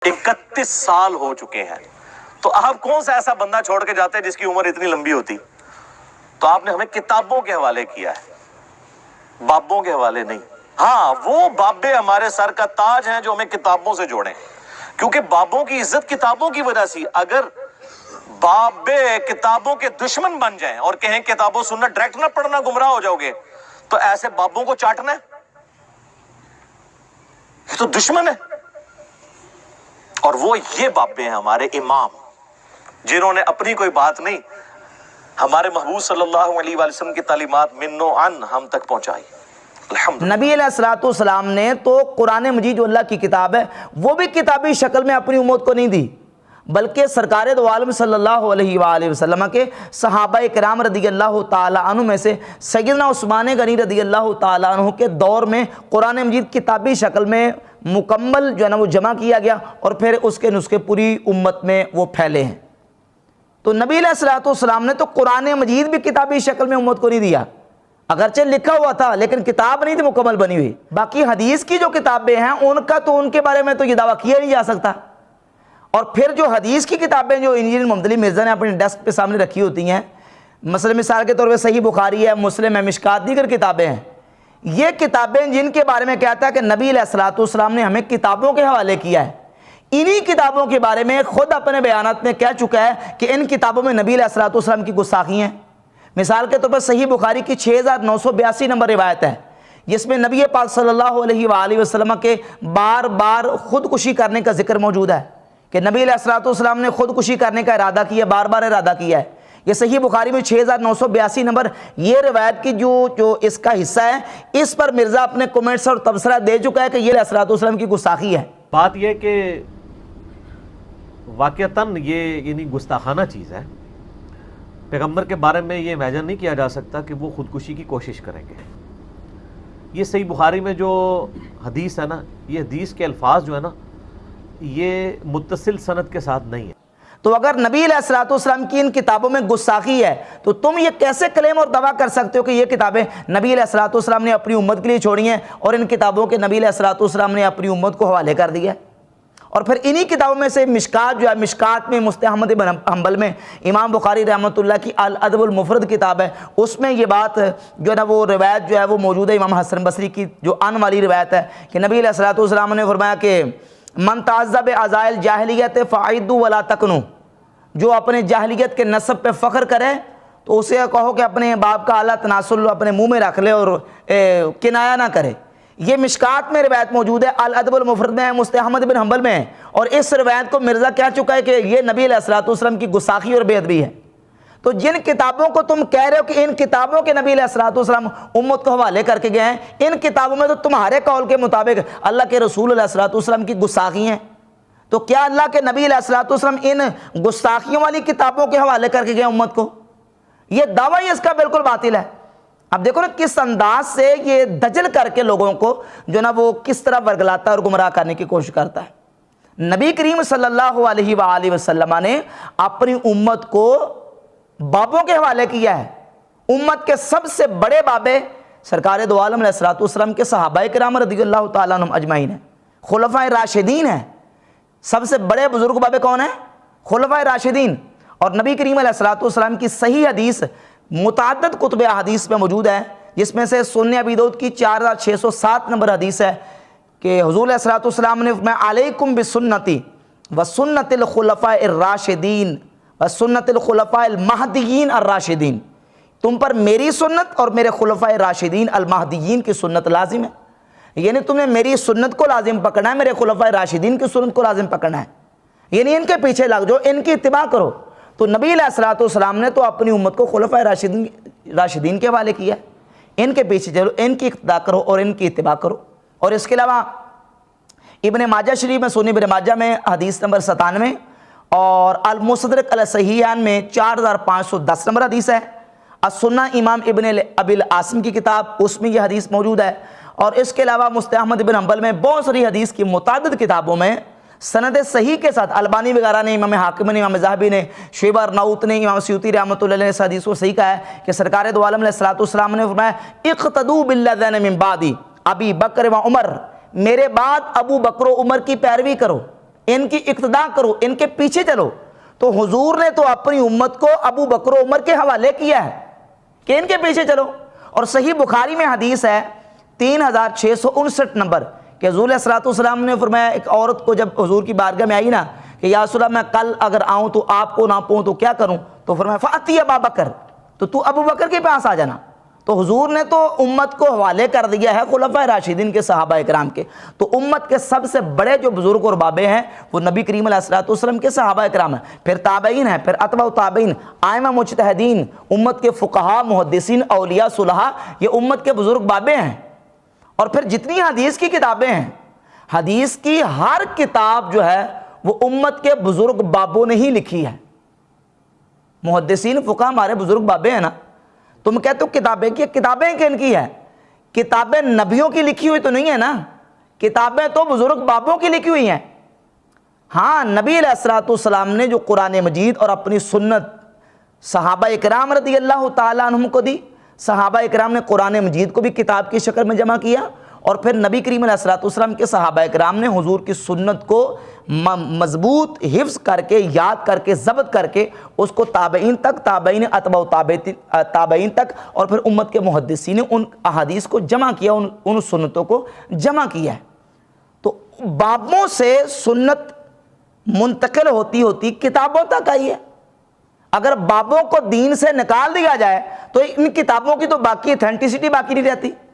31 سال ہو چکے ہیں، تو آپ کون سا ایسا بندہ چھوڑ کے جاتے ہیں جس کی عمر اتنی لمبی ہوتی؟ تو آپ نے ہمیں کتابوں کے حوالے کیا ہے، بابوں کے حوالے نہیں۔ ہاں، وہ بابے ہمارے سر کا تاج ہیں جو ہمیں کتابوں سے جوڑیں، کیونکہ بابوں کی عزت کتابوں کی وجہ سے۔ اگر بابے کتابوں کے دشمن بن جائیں اور کہیں کتابوں سننا ڈائریکٹ نہ پڑھنا گمراہ ہو جاؤ گے، تو ایسے بابوں کو چاٹنا ہے، یہ تو دشمن ہے۔ اور وہ یہ بابے ہیں ہمارے امام، جنہوں نے اپنی کوئی بات نہیں، ہمارے محبوب صلی اللہ علیہ وآلہ وسلم کی تعلیمات من و عن ہم تک پہنچائی۔ نبی علیہ السلام نے تو قرآن مجید جو اللہ کی کتاب ہے وہ بھی کتابی شکل میں اپنی امت کو نہیں دی، بلکہ سرکار دو عالم صلی اللہ علیہ وآلہ وسلم کے صحابہ کرام رضی اللہ تعالیٰ عنہ میں سے سیدنا عثمان غنی رضی اللہ تعالیٰ عنہ کے دور میں قرآن مجید کتابی شکل میں مکمل جو ہے نا وہ جمع کیا گیا، اور پھر اس کے نسخے پوری امت میں وہ پھیلے ہیں۔ تو نبی علیہ السلام نے تو قرآن مجید بھی کتابی شکل میں امت کو نہیں دیا، اگرچہ لکھا ہوا تھا لیکن کتاب نہیں تھی مکمل بنی ہوئی۔ باقی حدیث کی جو کتابیں ہیں ان کا تو ان کے بارے میں تو یہ دعویٰ کیا نہیں جا سکتا۔ اور پھر جو حدیث کی کتابیں جو انجینئر محمد علی مرزا نے اپنے ڈیسک پہ سامنے رکھی ہوتی ہیں، مثال کے طور پہ صحیح بخاری ہے، مسلم ہے، مشکات، دیگر کتابیں ہیں، یہ کتابیں جن کے بارے میں کہتا ہے کہ نبی علیہ السلام نے ہمیں کتابوں کے حوالے کیا ہے، انہی کتابوں کے بارے میں خود اپنے بیانات میں کہہ چکا ہے کہ ان کتابوں میں نبی علیہ السلام کی گستاخی ہیں۔ مثال کے طور پر صحیح بخاری کی 6982 نمبر روایت ہے، جس میں نبی پاک صلی اللہ علیہ وآلہ وسلم کے بار بار خودکشی کرنے کا ذکر موجود ہے، کہ نبی علیہ السلام نے خودکشی کرنے کا ارادہ کیا، بار بار ارادہ کیا ہے۔ یہ صحیح بخاری میں 6982 نمبر یہ روایت کی جو اس کا حصہ ہے، اس پر مرزا اپنے کومنٹس اور تبصرہ دے چکا ہے کہ یہ علیہ السلام کی گستاخی ہے۔ بات یہ کہ واقعتاً یہ یعنی گستاخانہ چیز ہے، پیغمبر کے بارے میں یہ امیجن نہیں کیا جا سکتا کہ وہ خودکشی کی کوشش کریں گے۔ یہ صحیح بخاری میں جو حدیث ہے نا، یہ حدیث کے الفاظ جو ہے نا یہ متصل سند کے ساتھ نہیں ہے۔ تو اگر نبی علیہ السلام کی ان کتابوں میں گستاخی ہے تو تم یہ کیسے کلیم اور دعویٰ کر سکتے ہو کہ یہ کتابیں نبی علیہ السلام نے اپنی امت کے لیے چھوڑی ہیں اور ان کتابوں کے نبی علیہ السلام نے اپنی امت کو حوالے کر دیا ہے؟ اور پھر انہی کتابوں میں سے مشکات جو ہے، مشکات میں مستحمد احمد بن حنبل میں امام بخاری رحمۃ اللہ کی الادب المفرد کتاب ہے، اس میں یہ بات جو ہے نا وہ روایت جو ہے وہ موجود ہے، امام حسن بصری کی جو ان والی روایت ہے کہ نبی علیہ السلام نے فرمایا کہ من تعذب عزائل جاہلیت فعیدوا ولا تکنوا، جو اپنے جاہلیت کے نسب پہ فخر کرے تو اسے کہو کہ اپنے باپ کا اعلیٰ تناسل اپنے منہ میں رکھ لے اور کنایا نہ کرے۔ یہ مشکات میں روایت موجود ہے، الادب المفرد میں ہے، مستحمد احمد بن حنبل میں ہے، اور اس روایت کو مرزا کہہ چکا ہے کہ یہ نبی علیہ السلام کی گستاخی اور بے ادبی ہے۔ تو جن کتابوں کو تم کہہ رہے ہو کہ ان کتابوں کے نبی علیہ السلام امت کو حوالے کر کے گئے ہیں، ان کتابوں میں تو تمہارے قول کے مطابق اللہ کے رسول علیہ السلام کی گستاخی ہیں، تو کیا اللہ کے نبی علیہ السلام ان گستاخیوں والی کتابوں کے حوالے کر کے گئے امت کو؟ یہ دعویٰ ہی اس کا بالکل باطل ہے۔ اب دیکھو نا کس انداز سے یہ دجل کر کے لوگوں کو جو نا وہ کس طرح ورگلاتا ہے اور گمراہ کرنے کی کوشش کرتا ہے۔ نبی کریم صلی اللہ علیہ وآلہ وسلم نے اپنی امت کو بابوں کے حوالے کیا ہے۔ امت کے سب سے بڑے بابے سرکار دو عالم علیہ السلام کے صحابہ کرام رضی اللہ تعالیٰ عنہم اجمعین ہیں، خلفائے راشدین ہیں۔ سب سے بڑے بزرگ بابے کون ہیں؟ خلفائے راشدین۔ اور نبی کریم علیہ السلام کی صحیح حدیث متعدد کتب احادیث میں موجود ہے، جس میں سے سنن ابی داؤد کی 4607 نمبر حدیث ہے کہ حضور علیہ السلام نے فرمایا علیکم بسنتی وسنت الخلفاء الراشدین وسنت الخلفاء المہدیین الراشدین، تم پر میری سنت اور میرے خلفاء راشدین المہدیین کی سنت لازم ہے، یعنی تم نے میری سنت کو لازم پکڑنا ہے، میرے خلفاء راشدین کی سنت کو لازم پکڑنا ہے، یعنی ان کے پیچھے لگ جاؤ، ان کی اتباع کرو۔ تو نبی علیہ السلام نے تو اپنی امت کو خلفاء راشدین کے حوالے کیا ہے، ان کے پیچھے چلو، ان کی اقتداء کرو اور ان کی اتباع کرو۔ اور اس کے علاوہ ابن ماجہ شریف میں، سنن ابن ماجہ میں حدیث نمبر 97 اور المستدرک علی الصحیحین میں 4510 نمبر حدیث ہے۔ السنہ امام ابن ابی العاصم کی کتاب، اس میں یہ حدیث موجود ہے۔ اور اس کے علاوہ مستحمد بن حنبل میں بہت ساری حدیث کی متعدد کتابوں میں سند صحیح کے ساتھ البانی وغیرہ نے، امام حاکم نے، امام ذہبی نے، شیبہ ارناؤط نے، امام سیوطی رحمۃ اللہ علیہ نے اس حدیث کو صحیح کہا ہے کہ سرکار دو عالم علیہ السلام نے فرمایا اقتدوا بالذین من بعدی ابی بکر و عمر، میرے بعد ابو بکر و عمر کی پیروی کرو۔ ان کی اقتداء کرو، ان کے پیچھے چلو۔ تو حضور نے تو اپنی امت کو ابو بکر و عمر کے حوالے کیا ہے کہ ان کے پیچھے چلو۔ اور صحیح بخاری میں حدیث ہے 3659 نمبر کہ حضور علیہ الصلوۃ والسلام نے فرمایا، ایک عورت کو جب حضور کی بارگاہ میں آئی نا کہ یا رسول اللہ میں کل اگر آؤں تو آپ کو نہ پاؤں تو کیا کروں؟ تو فرمایا فاتی ابا بکر، تو ابو بکر کے پاس آ جانا۔ تو حضور نے تو امت کو حوالے کر دیا ہے خلفائے راشدین کے، صحابہ اکرام کے۔ تو امت کے سب سے بڑے جو بزرگ اور بابے ہیں وہ نبی کریم علیہ الصلوۃ والسلام کے صحابہ اکرام ہیں، پھر تابعین ہیں، پھر اتباع تابعین، ائمہ مجتہدین، امت کے فقہاء، محدثین، اولیاء، صلحاء، یہ امت کے بزرگ بابے ہیں۔ اور پھر جتنی حدیث کی کتابیں ہیں، حدیث کی ہر کتاب جو ہے وہ امت کے بزرگ بابوں نے ہی لکھی ہے۔ محدثین، فقہاء ہمارے بزرگ بابے ہیں نا۔ تم کہتے ہو کتابیں کی، کتابیں کن کی ہے؟ کتابیں نبیوں کی لکھی ہوئی تو نہیں ہے نا، کتابیں تو بزرگ بابوں کی لکھی ہوئی ہیں۔ ہاں، نبی علیہ الصلوۃ والسلام نے جو قرآن مجید اور اپنی سنت صحابہ اکرام رضی اللہ تعالیٰ عنہم کو دی، صحابہ اکرام نے قرآن مجید کو بھی کتاب کی شکل میں جمع کیا، اور پھر نبی کریم علیہ الصلوۃ والسلام کے صحابہ اکرام نے حضور کی سنت کو مضبوط حفظ کر کے، یاد کر کے، ضبط کر کے اس کو تابعین تک، تابعین اتباع تابعین تک، اور پھر امت کے محدثین نے ان احادیث کو جمع کیا، ان سنتوں کو جمع کیا ہے۔ تو بابوں سے سنت منتقل ہوتی ہوتی کتابوں تک آئی ہے۔ اگر بابوں کو دین سے نکال دیا جائے تو ان کتابوں کی تو باقی اتھینٹسٹی باقی نہیں رہتی۔